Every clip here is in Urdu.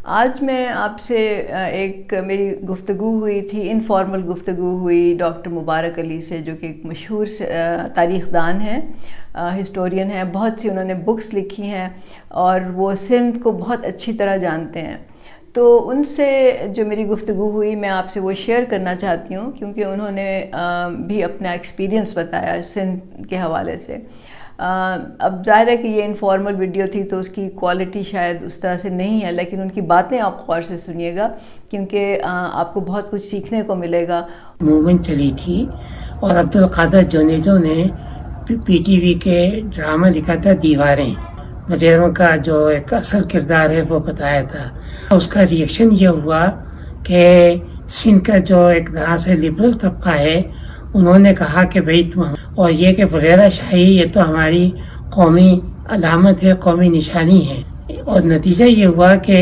آج میں آپ سے ایک میری گفتگو ہوئی تھی، انفارمل گفتگو ہوئی ڈاکٹر مبارک علی سے، جو کہ ایک مشہور تاریخ دان ہیں، ہسٹورین ہیں، بہت سی انہوں نے بکس لکھی ہیں اور وہ سندھ کو بہت اچھی طرح جانتے ہیں۔ تو ان سے جو میری گفتگو ہوئی میں آپ سے وہ شیئر کرنا چاہتی ہوں، کیونکہ انہوں نے بھی اپنا ایکسپیرینس بتایا سندھ کے حوالے سے۔ اب ظاہر ہے کہ یہ انفارمل ویڈیو تھی تو اس کی کوالٹی شاید اس طرح سے نہیں ہے، لیکن ان کی باتیں آپ غور سے سنیے گا، کیونکہ آپ کو بہت کچھ سیکھنے کو ملے گا۔ موومنٹ چلی تھی اور عبدالقادر جونیجو نے پی ٹی وی کے ڈرامہ لکھا تھا دیواریں، وڈیروں کا جو ایک اصل کردار ہے وہ بتایا تھا۔ اس کا ریئیکشن یہ ہوا کہ سندھ کا جو ایک طرح سے لبرل طبقہ ہے، انہوں نے کہا کہ بھئی اور یہ کہ وڈیرہ شاہی یہ تو ہماری قومی علامت ہے، قومی نشانی ہے۔ اور نتیجہ یہ ہوا کہ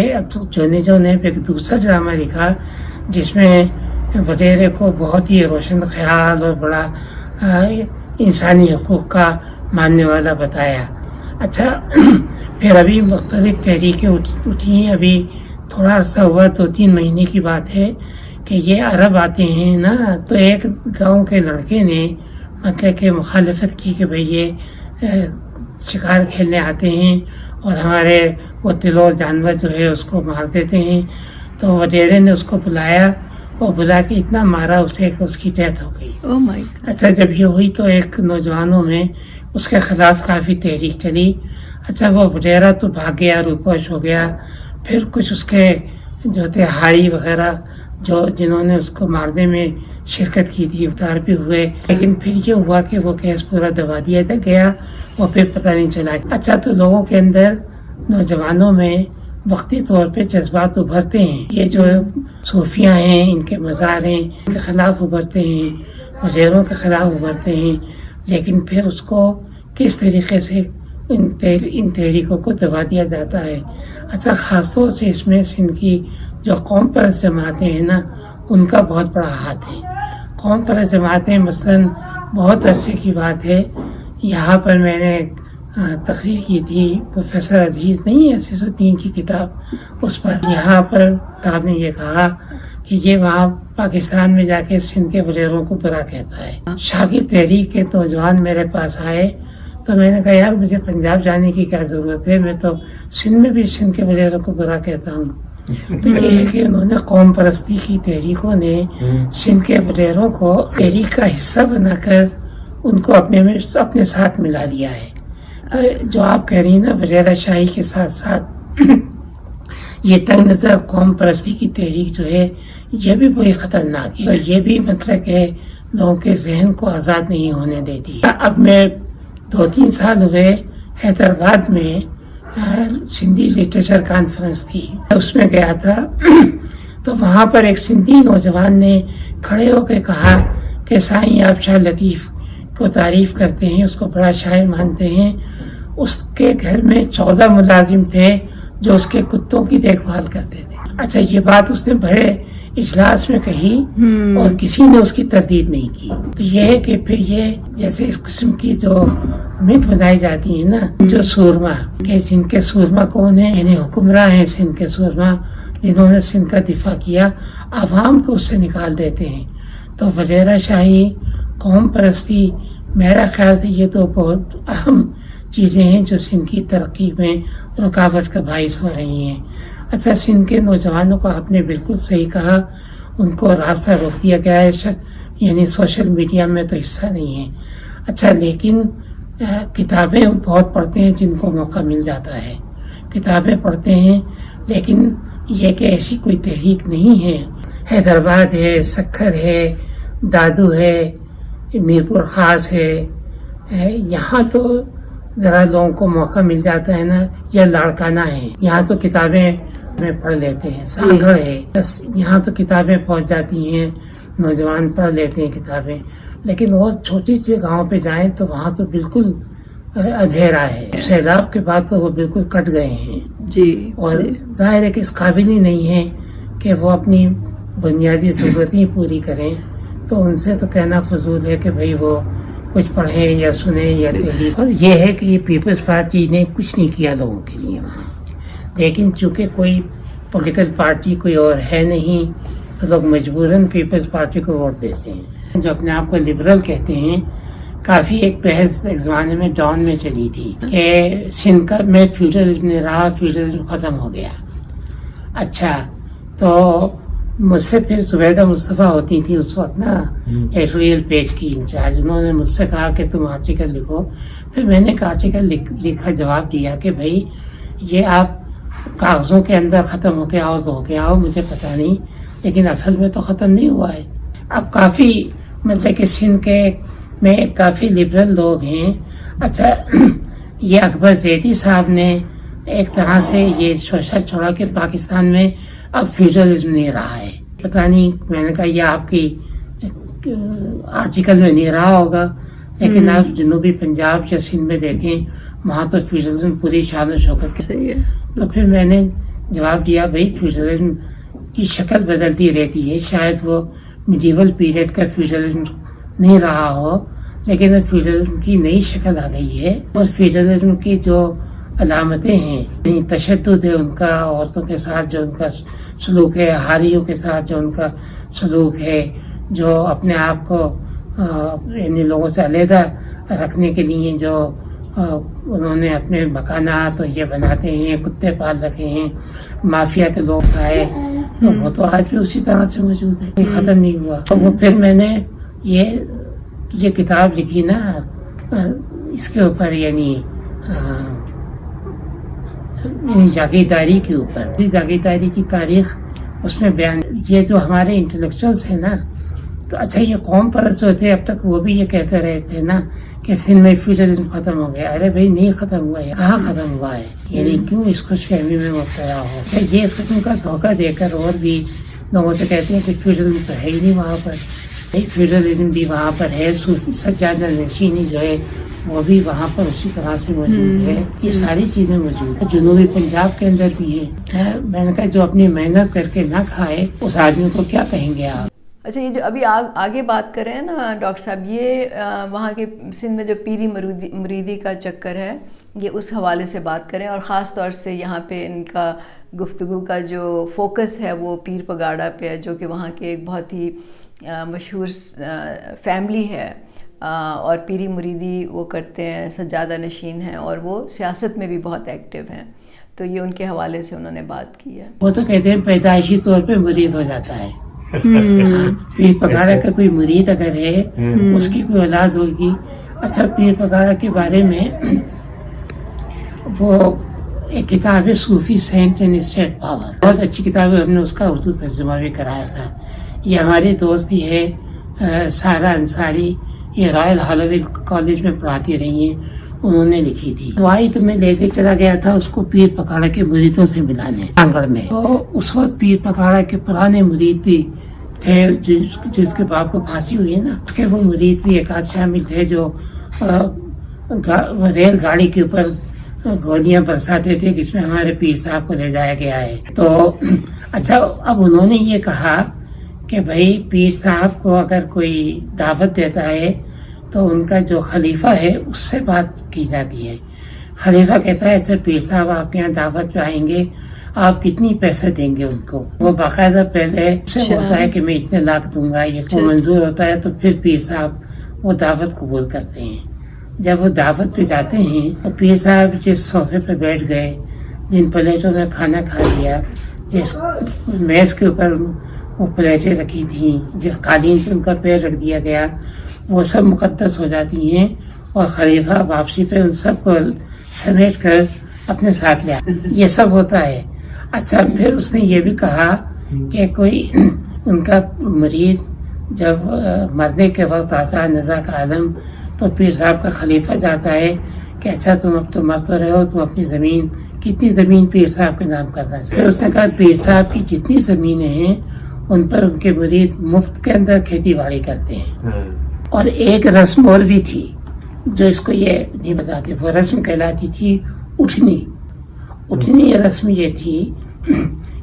جونیجو نے ایک دوسرا ڈرامہ لکھا جس میں وڈیرے کو بہت ہی روشن خیال اور بڑا انسانی حقوق کا ماننے والا بتایا۔ اچھا، پھر ابھی مختلف تحریکیں اٹھی ہیں، ابھی تھوڑا عرصہ ہوا، 2-3 مہینے کی بات ہے کہ یہ عرب آتے ہیں نا، تو ایک گاؤں کے لڑکے نے مطلب کہ مخالفت کی کہ بھئی یہ شکار کھیلنے آتے ہیں اور ہمارے وہ تلور جانور جو ہے اس کو مار دیتے ہیں۔ تو وڈیرے نے اس کو بلایا اور بلا کے اتنا مارا اسے کہ اس کی ڈیتھ ہو گئی۔ اچھا، جب یہ ہوئی تو ایک نوجوانوں میں اس کے خلاف کافی تحریک چلی۔ اچھا، وہ وڈیرا تو بھاگ گیا، روپوش ہو گیا۔ پھر کچھ اس کے جو تھے ہاری وغیرہ جنہوں نے اس کو مارنے میں شرکت کی تھی گرفتار بھی ہوئے، لیکن پھر یہ ہوا کہ وہ کیس پورا دبا دیا گیا اور پھر پتہ نہیں چلا۔ اچھا، تو لوگوں کے اندر، نوجوانوں میں وقتی طور پہ جذبات ابھرتے ہیں، یہ جو صوفیاں ہیں، ان کے مزار ہیں، ان کے خلاف ابھرتے ہیں، وڈیروں کے خلاف ابھرتے ہیں، لیکن پھر اس کو کس طریقے سے ان تحریکوں کو دبا دیا جاتا ہے۔ اچھا، خاص طور سے اس میں سندھ کی جو قوم پرست جماعتیں ہیں نا، ان کا بہت بڑا ہاتھ ہے۔ قوم پرست جماعتیں مثلاً بہت عرصے کی بات ہے، یہاں پر میں نے تقریر کی تھی، پروفیسر عزیز نہیں ہے 303 کی کتاب، اس پر یہاں پر صاحب نے یہ کہا کہ یہ وہاں پاکستان میں جا کے سندھ کے وڈیروں کو برا کہتا ہے۔ شاگرد تحریک کے نوجوان میرے پاس آئے تو میں نے کہا یار مجھے پنجاب جانے کی کیا ضرورت ہے، میں تو سندھ میں بھی سندھ کے وڈیروں کو برا کہتا ہوں۔ تو یہ ہے کہ انہوں نے قوم پرستی کی تحریکوں نے سندھ کے وڈیروں کو تحریک کا حصہ بنا کر ان کو اپنے ساتھ ملا لیا ہے۔ جو آپ کہہ رہی ہیں نا، وڈیرہ شاہی کے ساتھ ساتھ یہ تنگ نظر قوم پرستی کی تحریک جو ہے یہ بھی بڑی خطرناک ہے، تو یہ بھی مطلب کہ لوگوں کے ذہن کو آزاد نہیں ہونے دیتی۔ اب میں 2-3 سال ہوئے حیدرآباد میں سندھی لٹریچر کانفرنس تھی، اس میں گیا تھا، تو وہاں پر ایک سندھی نوجوان نے کھڑے ہو کے کہا کہ سائیں آپ شاہ لطیف کو تعریف کرتے ہیں، اس کو بڑا شاعر مانتے ہیں، اس کے گھر میں 14 ملازم تھے جو اس کے کتوں کی دیکھ بھال کرتے تھے۔ اچھا، یہ بات اس نے بڑے اجلاس میں کہی اور کسی نے اس کی تردید نہیں کی۔ تو یہ ہے کہ پھر یہ جیسے اس قسم کی جو مت بنائی جاتی ہے نا، جو سورما کہ جن کے سورما کون ہیں، یعنی حکمراں ہیں سندھ کے سورما جنہوں نے سندھ کا دفاع کیا، عوام کو اس سے نکال دیتے ہیں۔ تو وڈیرہ شاہی، قوم پرستی، میرا خیال سے یہ تو بہت اہم چیزیں ہیں جو سندھ کی ترقی میں رکاوٹ کا باعث ہو رہی ہیں۔ اچھا، سندھ کے نوجوانوں کو آپ نے بالکل صحیح کہا، ان کو راستہ روک دیا گیا ہے، یعنی سوشل میڈیا میں تو حصہ نہیں ہے۔ اچھا، لیکن کتابیں بہت پڑھتے ہیں جن کو موقع مل جاتا ہے، کتابیں پڑھتے ہیں، لیکن یہ کہ ایسی کوئی تحریک نہیں ہے۔ حیدرآباد ہے، سکھر ہے، دادو ہے، میرپور خاص ہے، یہاں تو ذرا لوگوں کو موقع مل جاتا ہے نا، یا لاڑکانہ ہے، یہاں تو کتابیں میں پڑھ لیتے ہیں، سانگھڑ ہے، بس یہاں تو کتابیں پہنچ جاتی ہیں، نوجوان پڑھ لیتے ہیں کتابیں، لیکن اور چھوٹی سی گاؤں پہ جائیں تو وہاں تو بالکل اندھیرا ہے، سیلاب کے بعد تو وہ بالکل کٹ گئے ہیں جی، اور ظاہر ہے کہ اس قابل ہی نہیں ہے کہ وہ اپنی بنیادی ضرورتیں پوری کریں، تو ان سے تو کہنا فضول ہے کہ بھئی وہ کچھ پڑھیں یا سنیں یا تحریک۔ اور یہ ہے کہ یہ پیپلز پارٹی نے کچھ نہیں کیا لوگوں کے لیے وہاں، لیکن چونکہ کوئی پولیٹیکل پارٹی کوئی اور ہے نہیں تو لوگ مجبوراً پیپلز پارٹی کو ووٹ دیتے ہیں. جو اپنے آپ کو لبرل کہتے ہیں, کافی ایک بحث ایک زمانے میں ڈان میں چلی تھی کہ سندھ کا میں فیوڈلزم نہیں رہا, فیوڈلزم ختم ہو گیا. اچھا, تو مجھ سے پھر زبیدہ مصطفیٰ ہوتی تھی اس وقت نا ایڈیٹوریل پیج کی انچارج, انہوں نے مجھ سے کہا کہ تم آرٹیکل لکھو. پھر میں نے ایک آرٹیکل لکھا, جواب دیا کہ بھائی یہ آپ کاغذوں کے اندر ختم ہو کے آؤ تو ہو کے آؤ, مجھے پتہ نہیں, لیکن اصل میں تو ختم نہیں ہوا ہے. اب کافی مطلب کہ سندھ کے میں کافی لبرل لوگ ہیں. اچھا, یہ اکبر زیدی صاحب نے ایک طرح سے یہ شوشہ چھوڑا کہ پاکستان میں اب فیوڈلزم نہیں رہا ہے. پتہ نہیں, میں نے کہا یہ آپ کی آرٹیکل میں نہیں رہا ہوگا, لیکن آپ جنوبی پنجاب یا سندھ میں دیکھیں وہاں تو فیوڈلزم پوری شان و شوکت کے صحیح ہے. تو پھر میں نے جواب دیا بھائی فیوڈلزم کی شکل بدلتی رہتی ہے, شاید وہ میڈیول پیریڈ کا فیوڈلزم نہیں رہا ہو, لیکن اب فیوڈلزم کی نئی شکل آ گئی ہے. اور فیوڈلزم کی جو علامتیں ہیں, تشدد ہے ان کا, عورتوں کے ساتھ جو ان کا سلوک ہے, حاریوں کے ساتھ جو ان کا سلوک ہے, جو اپنے آپ کو یعنی لوگوں سے علیحدہ رکھنے کے لیے جو انہوں نے اپنے مکانات یہ بناتے ہیں, کتے پال رکھے ہیں, مافیا کے لوگ آئے, تو وہ تو آج بھی اسی طرح سے موجود ہے, ختم نہیں ہوا. تو وہ پھر میں نے یہ کتاب لکھی نا اس کے اوپر, یعنی جاگیرداری کے اوپر. جاگیرداری کی تاریخ اس میں بیان, یہ جو ہمارے انٹلیکچوئلس ہیں نا, تو اچھا یہ قوم پرست جو تھے اب تک وہ بھی یہ کہتے رہے تھے نا کہ سندھ میں فیوڈلزم ختم ہو گیا. ارے بھائی نہیں ختم ہوا ہے, کہاں ختم ہوا ہے, یعنی کیوں اس خوش فہمی میں مبتلا ہو. اچھا, یہ اس قسم کا دھوکہ دے کر اور بھی لوگوں سے کہتے ہیں کہ فیوڈلزم تو ہے ہی نہیں وہاں پر. فیوڈلزم بھی وہاں پر ہے, سجادہ نشینی جو ہے وہ بھی وہاں پر اسی طرح سے موجود ہے. یہ ساری چیزیں موجود ہیں. جنوبی پنجاب کے اندر بھی ہے. میں نے کہا جو اپنی محنت کر کے نہ کھائے اس آدمی کو کیا کہیں گے آپ. اچھا, یہ جو ابھی آگے بات کریں ہیں نا ڈاکٹر صاحب, یہ وہاں کے سندھ میں جو پیری مریدی کا چکر ہے, یہ اس حوالے سے بات کریں, اور خاص طور سے یہاں پہ ان کا گفتگو کا جو فوکس ہے وہ پیر پگاڑا پہ ہے, جو کہ وہاں کے ایک بہت ہی مشہور فیملی ہے, اور پیری مریدی وہ کرتے ہیں, سجادہ نشین ہیں, اور وہ سیاست میں بھی بہت ایکٹیو ہیں. تو یہ ان کے حوالے سے انہوں نے بات کی ہے. وہ تو کہتے ہیں پیدائشی طور پہ مرید ہو جاتا ہے. پیر پگاڑا کا کوئی مرید اگر ہے, اس کی کوئی اولاد ہوگی. اچھا, پیر پگاڑا کے بارے میں وہ ایک کتاب ہے صوفی سینٹ اینڈ اسٹیٹ پاور, بہت اچھی کتاب ہے, ہم نے اس کا اردو ترجمہ بھی کرایا تھا. یہ ہماری دوست ہی ہے سارا انصاری, یہ رائل ہالوویل کالج میں پڑھاتی رہی ہیں, انہوں نے لکھی تھی. وہی تو میں لے کے چلا گیا تھا اس کو پیر پگاڑا کے مریدوں سے ملانے آنگڑ میں. تو اس وقت پیر پگاڑا کے پرانے مرید بھی تھے, جس کے باپ کو پھانسی ہوئی ہے نا, اس کے وہ مرید بھی ایک آدھ شامل تھے جو ریل گاڑی کے اوپر گولیاں برساتے تھے کہ اس میں ہمارے پیر صاحب کو لے جایا گیا ہے. تو اچھا, اب انہوں نے یہ کہا کہ بھائی پیر صاحب کو اگر کوئی دعوت دیتا ہے تو ان کا جو خلیفہ ہے اس سے بات کی جاتی ہے. خلیفہ کہتا ہے اچھا پیر صاحب آپ کے یہاں دعوت پہ آئیں گے, آپ کتنی پیسے دیں گے ان کو. وہ باقاعدہ پہلے سے ہوتا ہے کہ میں اتنے لاکھ دوں گا, یہ کو منظور ہوتا ہے تو پھر پیر صاحب وہ دعوت قبول کرتے ہیں. جب وہ دعوت پہ جاتے ہیں تو پیر صاحب جس صوفے پہ بیٹھ گئے, جن پلیٹوں میں کھانا کھا لیا, جس میز کے اوپر وہ پلیٹیں رکھی تھیں, جس قالین پہ ان کا پیر رکھ دیا گیا, وہ سب مقدس ہو جاتی ہیں, اور خلیفہ واپسی پہ ان سب کو سمیٹ کر اپنے ساتھ لیا. یہ سب ہوتا ہے. اچھا, پھر اس نے یہ بھی کہا کہ کوئی ان کا مرید جب مرنے کے وقت آتا ہے نزا کا عالم, تو پیر صاحب کا خلیفہ جاتا ہے کہ اچھا تم اب تو مر تو رہے ہو, تم اپنی زمین, کتنی زمین پیر صاحب کے نام کرنا چاہیے. پھر اس نے کہا پیر صاحب کی جتنی زمینیں ہیں ان پر ان کے مرید مفت کے اندر کھیتی باڑی کرتے ہیں. اور ایک رسم اور بھی تھی جو اس کو یہ نہیں بتاتے, وہ رسم کہلاتی تھی اٹھنی. اٹھنی رسم یہ تھی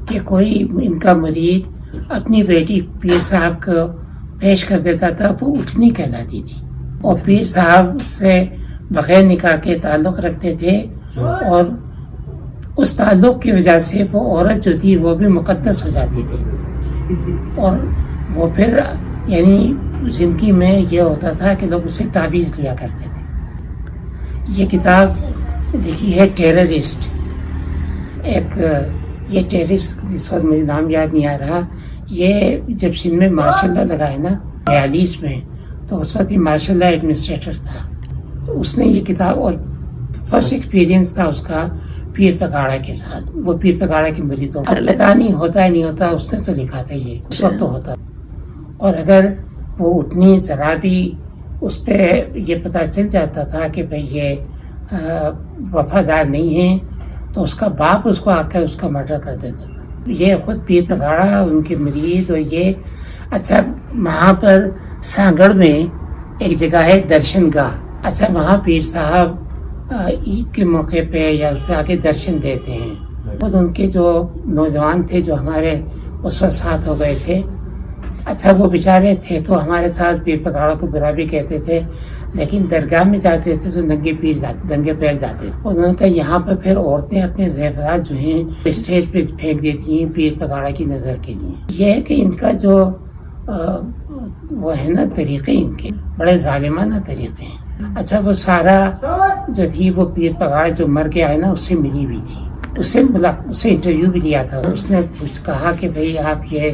کہ کوئی ان کا مرید اپنی بیٹی پیر صاحب کو پیش کر دیتا تھا, وہ اٹھنی کہلاتی تھی. اور پیر صاحب سے بغیر نکاح کے تعلق رکھتے تھے, اور اس تعلق کی وجہ سے وہ عورت جو تھی وہ بھی مقدس ہو جاتی تھی، اور وہ پھر یعنی زندگی میں یہ ہوتا تھا کہ لوگ اسے تعویذ لیا کرتے تھے۔ یہ کتاب لکھی ہے ٹیررسٹ، ایک یہ ٹیررسٹ اس وقت مجھے نام یاد نہیں آ رہا، یہ جب سندھ میں ماشاء اللہ لگا ہے نا 42 میں، تو اس وقت یہ ماشاء اللہ ایڈمنسٹریٹر تھا، تو اس نے یہ کتاب، اور فرسٹ ایکسپیرینس تھا اس کا پیر پگاڑا کے ساتھ، وہ پیر پگاڑا کی مریدوں کو پتا نہیں ہوتا ہے نہیں ہوتا، اس نے تو لکھا تھا یہ اس وقت تو ہوتا، اور اگر وہ اتنی ذرا بھی اس پہ یہ پتہ چل جاتا تھا کہ بھئی یہ وفادار نہیں ہیں تو اس کا باپ اس کو آ کر اس کا مرڈر کر دیتا تھا۔ یہ خود پیر پگاڑا، ان کے مرید، اور یہ اچھا وہاں پر سانگڑ میں ایک جگہ ہے درشن گاہ، اچھا وہاں پیر صاحب عید کے موقع پہ یا اس پہ آ کے درشن دیتے ہیں۔ خود ان کے جو نوجوان تھے جو ہمارے اس وقت ساتھ ہو گئے تھے، اچھا وہ بیچارے تھے تو ہمارے ساتھ پیر پگاڑا کو برا بھی کہتے تھے، لیکن درگاہ میں جاتے تھے تو ننگے پیر جاتے تھے۔ انہوں نے کہا یہاں پہ پھر عورتیں اپنے زیورات جو ہیں اسٹیج پہ پھینک دیتی ہیں پیر پگاڑا کی نظر کے لیے۔ یہ ہے کہ ان کا جو وہ ہے نا طریقے، ان کے بڑے ظالمانہ طریقے ہیں۔ اچھا وہ سارا جو تھی وہ پیر پگاڑا جو مر گیا ہے نا اس سے ملی ہوئی تھی، اس سے انٹرویو بھی لیا تھا، اس نے کچھ کہا کہ بھئی آپ یہ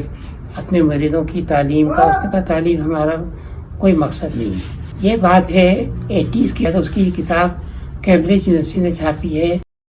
اپنے مریدوں کی تعلیم کا، اس نے کہا تعلیم ہمارا کوئی مقصد نہیں ہے۔ یہ بات ہے 80s کی، اس کی کتاب کیمبرج یونیورسٹی نے چھاپی ہے۔